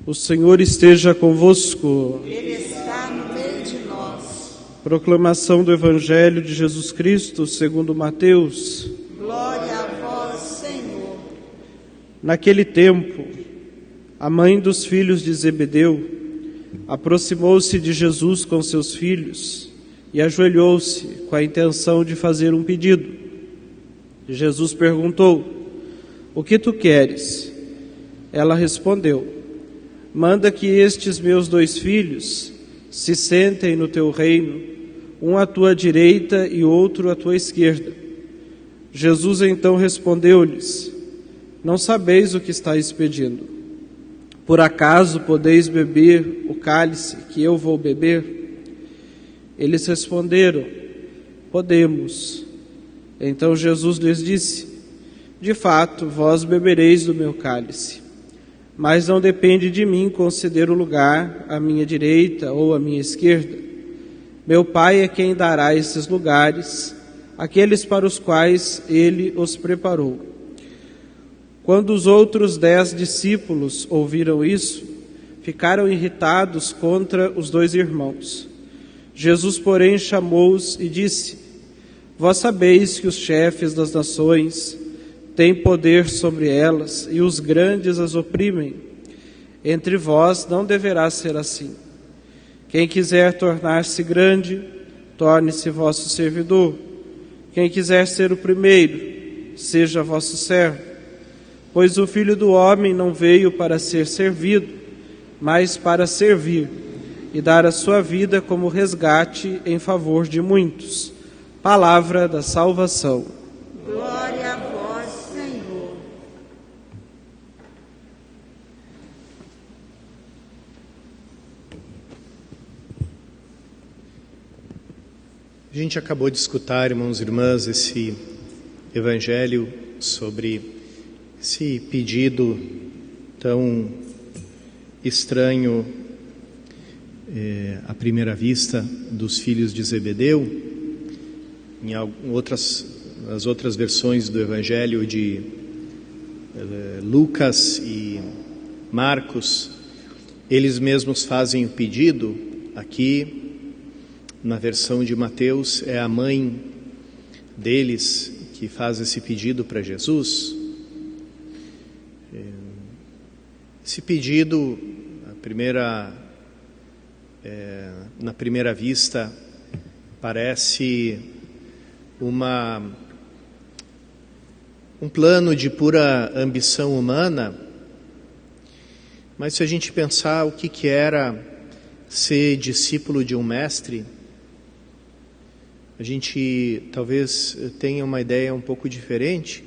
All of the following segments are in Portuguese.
O Senhor esteja convosco. Ele está no meio de nós. Proclamação do Evangelho de Jesus Cristo segundo Mateus. Glória a vós, Senhor. Naquele tempo, a mãe dos filhos de Zebedeu aproximou-se de Jesus com seus filhos e ajoelhou-se com a intenção de fazer um pedido. Jesus perguntou: "O que tu queres?" Ela respondeu: "Manda que estes meus 2 filhos se sentem no teu reino, um à tua direita e outro à tua esquerda." Jesus então respondeu-lhes: "Não sabeis o que estáis pedindo. Por acaso podeis beber o cálice que eu vou beber?" Eles responderam: "Podemos." Então Jesus lhes disse: "De fato, vós bebereis do meu cálice. Mas não depende de mim conceder o lugar à minha direita ou à minha esquerda. Meu Pai é quem dará esses lugares, aqueles para os quais Ele os preparou." Quando os outros 10 discípulos ouviram isso, ficaram irritados contra os 2 irmãos. Jesus, porém, chamou-os e disse: "Vós sabeis que os chefes das nações têm poder sobre elas e os grandes as oprimem. Entre vós não deverá ser assim. Quem quiser tornar-se grande, torne-se vosso servidor. Quem quiser ser o primeiro, seja vosso servo. Pois o Filho do Homem não veio para ser servido, mas para servir e dar a sua vida como resgate em favor de muitos." Palavra da salvação. Glória a vós, Senhor. A gente acabou de escutar, irmãos e irmãs, esse evangelho sobre esse pedido tão estranho à primeira vista dos filhos de Zebedeu. Em as outras versões do evangelho de Lucas e Marcos, eles mesmos fazem o pedido. Aqui, na versão de Mateus, é a mãe deles que faz esse pedido para Jesus. Esse pedido, na primeira vista, parece um plano de pura ambição humana, mas se a gente pensar o que era ser discípulo de um mestre, a gente talvez tenha uma ideia um pouco diferente.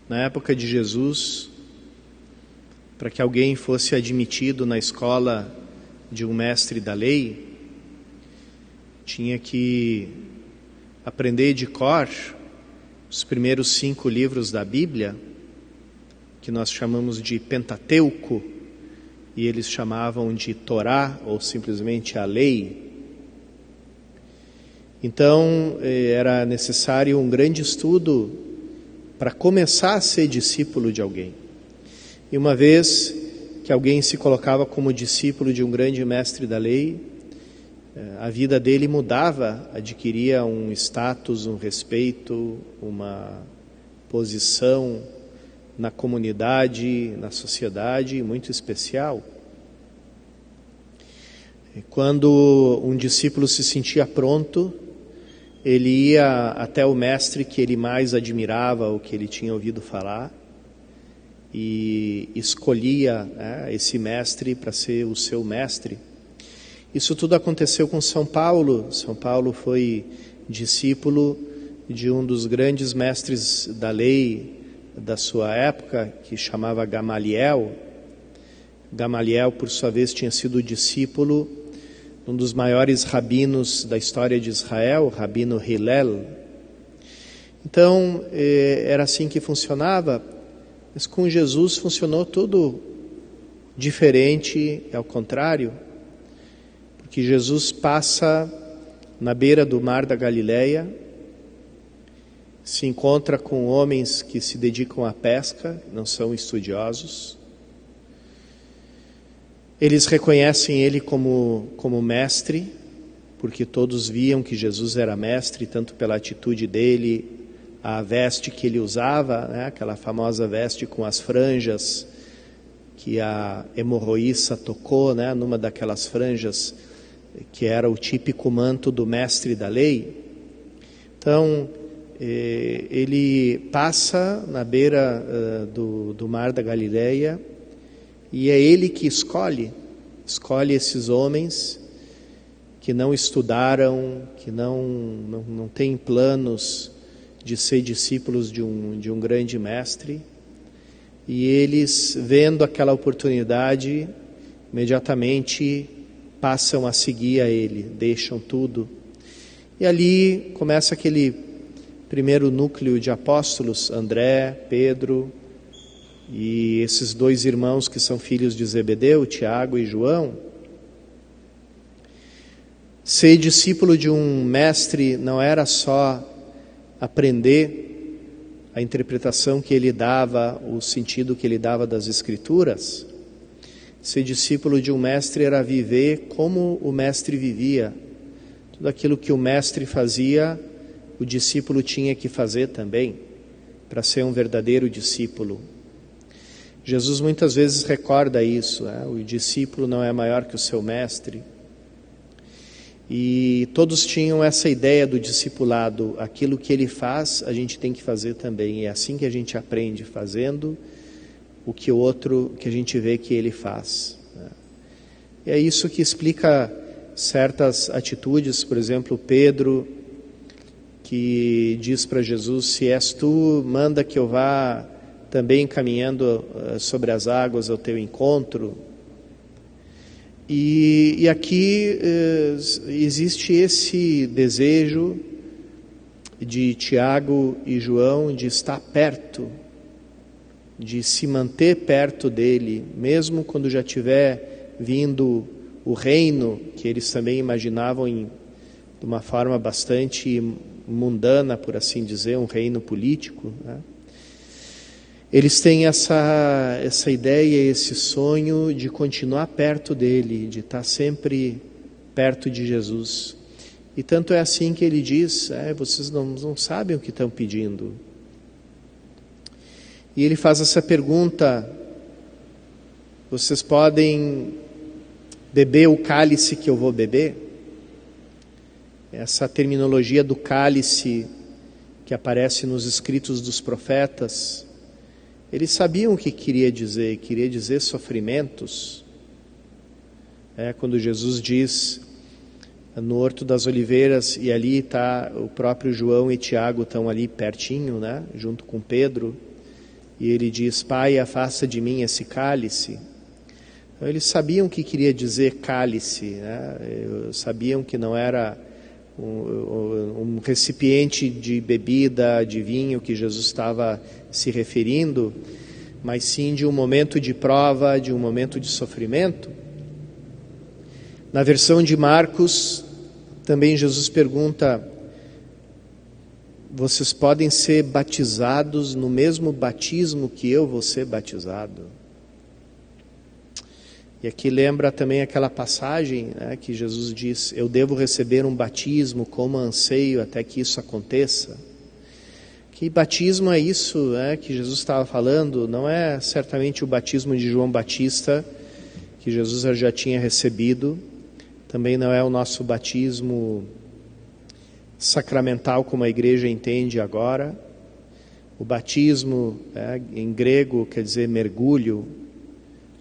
Na época de Jesus, para que alguém fosse admitido na escola de um mestre da lei, tinha que aprender de cor os primeiros 5 livros da Bíblia, que nós chamamos de Pentateuco, e eles chamavam de Torá, ou simplesmente a lei. Então, era necessário um grande estudo para começar a ser discípulo de alguém. E uma vez que alguém se colocava como discípulo de um grande mestre da lei, a vida dele mudava, adquiria um status, um respeito, uma posição na comunidade, na sociedade muito especial. E quando um discípulo se sentia pronto, ele ia até o mestre que ele mais admirava, o que ele tinha ouvido falar, e escolhia esse mestre para ser o seu mestre. Isso tudo aconteceu com São Paulo. São Paulo foi discípulo de um dos grandes mestres da lei da sua época, que chamava Gamaliel. Gamaliel, por sua vez, tinha sido discípulo de um dos maiores rabinos da história de Israel, o rabino Hillel. Então, era assim que funcionava, mas com Jesus funcionou tudo diferente, ao contrário. Que Jesus passa na beira do mar da Galileia, se encontra com homens que se dedicam à pesca, não são estudiosos, Eles reconhecem ele como mestre, porque todos viam que Jesus era mestre, tanto pela atitude dele, a veste que ele usava, né, aquela famosa veste com as franjas, que a hemorroíça tocou, né, numa daquelas franjas, que era o típico manto do mestre da lei. Então, ele passa na beira do mar da Galileia, e é ele que escolhe esses homens que não estudaram, que não têm planos de ser discípulos de um grande mestre, e eles, vendo aquela oportunidade, imediatamente passam a seguir a ele, deixam tudo. E ali começa aquele primeiro núcleo de apóstolos, André, Pedro e esses dois irmãos que são filhos de Zebedeu, Tiago e João. Ser discípulo de um mestre não era só aprender a interpretação que ele dava, o sentido que ele dava das Escrituras. Ser discípulo de um mestre era viver como o mestre vivia. Tudo aquilo que o mestre fazia, o discípulo tinha que fazer também, para ser um verdadeiro discípulo. Jesus muitas vezes recorda isso, né? O discípulo não é maior que o seu mestre. E todos tinham essa ideia do discipulado, aquilo que ele faz, a gente tem que fazer também. É assim que a gente aprende, fazendo o que o outro, que a gente vê que ele faz, né? E é isso que explica certas atitudes, por exemplo, Pedro, que diz para Jesus: se és tu, manda que eu vá também caminhando sobre as águas ao teu encontro. E aqui existe esse desejo de Tiago e João de estar perto, de se manter perto dele, mesmo quando já tiver vindo o reino, que eles também imaginavam de uma forma bastante mundana, por assim dizer, um reino político, né? Eles têm essa ideia, esse sonho de continuar perto dele, de estar sempre perto de Jesus. E tanto é assim que ele diz: vocês não sabem o que estão pedindo. E ele faz essa pergunta: vocês podem beber o cálice que eu vou beber? Essa terminologia do cálice que aparece nos escritos dos profetas, eles sabiam o que queria dizer sofrimentos. Quando Jesus diz no Horto das Oliveiras, e ali está o próprio João e Tiago, estão ali pertinho, né, junto com Pedro, e ele diz: Pai, afasta de mim esse cálice. Então, eles sabiam o que queria dizer cálice, né? Sabiam que não era um recipiente de bebida, de vinho que Jesus estava se referindo, mas sim de um momento de prova, de um momento de sofrimento. Na versão de Marcos, também Jesus pergunta: vocês podem ser batizados no mesmo batismo que eu vou ser batizado? E aqui lembra também aquela passagem, né, que Jesus diz: eu devo receber um batismo como anseio até que isso aconteça. Que batismo é isso, né, que Jesus estava falando? Não é certamente o batismo de João Batista, que Jesus já tinha recebido. Também não é o nosso batismo sacramental como a igreja entende agora. O batismo, em grego, quer dizer mergulho,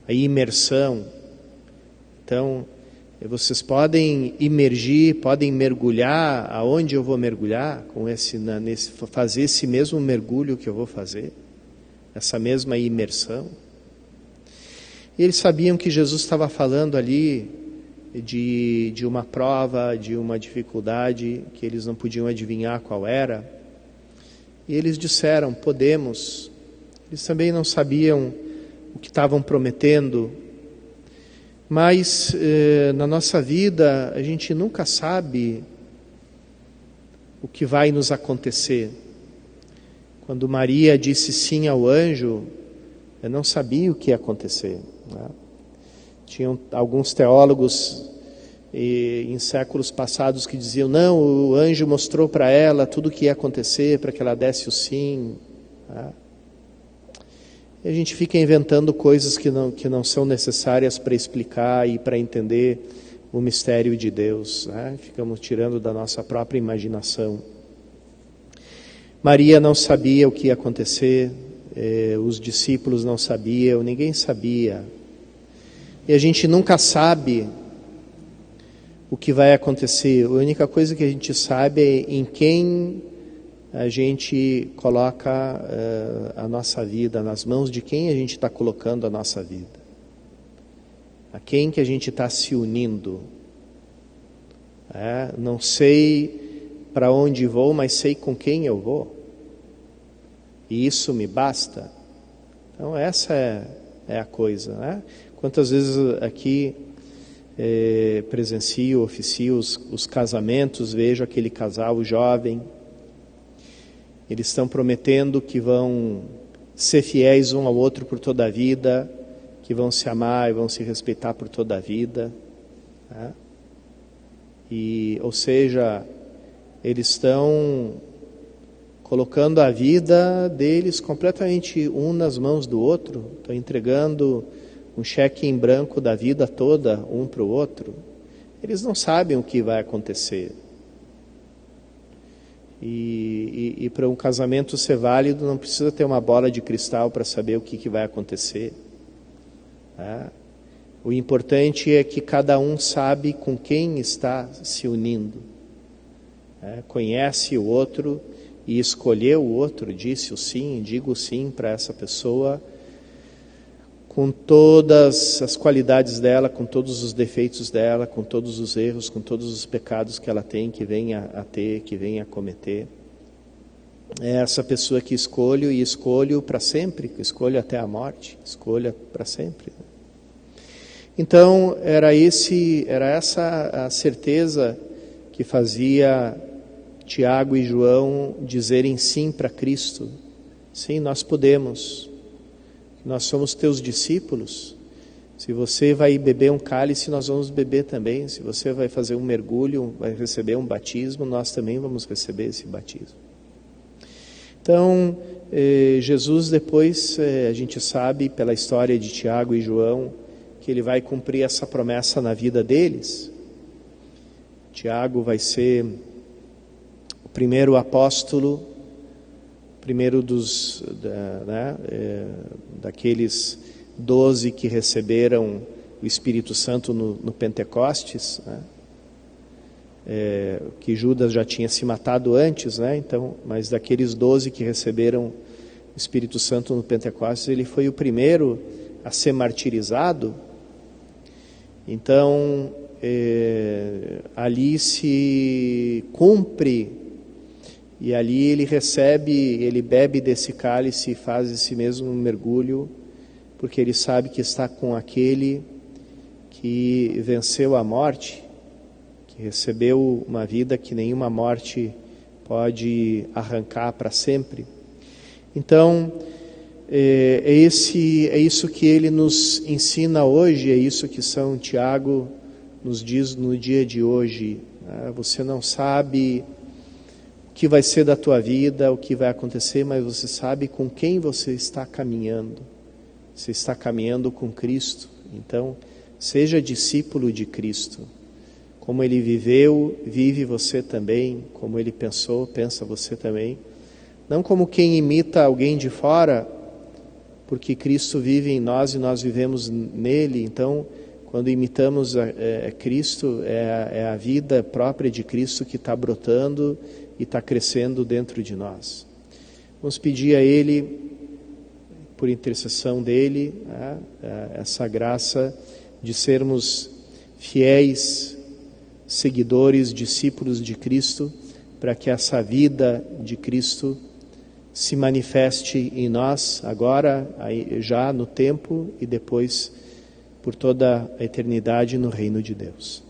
a imersão. Então, vocês podem imergir, podem mergulhar aonde eu vou mergulhar, fazer esse mesmo mergulho que eu vou fazer, essa mesma imersão. E eles sabiam que Jesus estava falando ali de uma prova, de uma dificuldade que eles não podiam adivinhar qual era. E eles disseram: podemos. Eles também não sabiam o que estavam prometendo, mas na nossa vida a gente nunca sabe o que vai nos acontecer. Quando Maria disse sim ao anjo, eu não sabia o que ia acontecer, né? Tinham alguns teólogos em séculos passados que diziam, não, o anjo mostrou para ela tudo o que ia acontecer para que ela desse o sim. E a gente fica inventando coisas que não são necessárias para explicar e para entender o mistério de Deus. Ficamos tirando da nossa própria imaginação. Maria não sabia o que ia acontecer, os discípulos não sabiam, ninguém sabia. E a gente nunca sabe o que vai acontecer. A única coisa que a gente sabe é em quem a gente coloca a nossa vida, nas mãos de quem a gente está colocando a nossa vida. A quem que a gente está se unindo. Não sei para onde vou, mas sei com quem eu vou. E isso me basta. Então essa é a coisa, né? Quantas vezes aqui presencio, oficio os casamentos, vejo aquele casal jovem, eles estão prometendo que vão ser fiéis um ao outro por toda a vida, que vão se amar e vão se respeitar por toda a vida, né? Ou seja, eles estão colocando a vida deles completamente um nas mãos do outro, estão entregando um cheque em branco da vida toda um para o outro. Eles não sabem o que vai acontecer. E para um casamento ser válido não precisa ter uma bola de cristal para saber o que vai acontecer. O importante é que cada um sabe com quem está se unindo. Conhece o outro e escolheu o outro, disse o sim, digo sim para essa pessoa, com todas as qualidades dela, com todos os defeitos dela, com todos os erros, com todos os pecados que ela tem, que venha a ter, que venha a cometer. É essa pessoa que escolho e escolho para sempre, que escolho até a morte, escolha para sempre. Então, era essa a certeza que fazia Tiago e João dizerem sim para Cristo. Sim, nós podemos. Nós somos teus discípulos. Se você vai beber um cálice, nós vamos beber também. Se você vai fazer um mergulho, vai receber um batismo, nós também vamos receber esse batismo. Então, Jesus depois, a gente sabe pela história de Tiago e João, que ele vai cumprir essa promessa na vida deles. Tiago vai ser o primeiro apóstolo, primeiro daqueles 12 que receberam o Espírito Santo no Pentecostes, né? Que Judas já tinha se matado antes, né? Então, mas daqueles 12 que receberam o Espírito Santo no Pentecostes, ele foi o primeiro a ser martirizado. Então, ali se cumpre, e ali ele recebe, ele bebe desse cálice e faz esse mesmo mergulho, porque ele sabe que está com aquele que venceu a morte, que recebeu uma vida que nenhuma morte pode arrancar para sempre. Então, é isso que ele nos ensina hoje, é isso que São Tiago nos diz no dia de hoje. Você não sabe o que vai ser da tua vida, o que vai acontecer, mas você sabe com quem você está caminhando. Você está caminhando com Cristo. Então, seja discípulo de Cristo. Como ele viveu, vive você também. Como ele pensou, pensa você também. Não como quem imita alguém de fora, porque Cristo vive em nós e nós vivemos nele. Então, quando imitamos Cristo, é a vida própria de Cristo que está brotando e está crescendo dentro de nós. Vamos pedir a Ele, por intercessão dEle, essa graça de sermos fiéis, seguidores, discípulos de Cristo, para que essa vida de Cristo se manifeste em nós agora, já no tempo e depois por toda a eternidade no reino de Deus.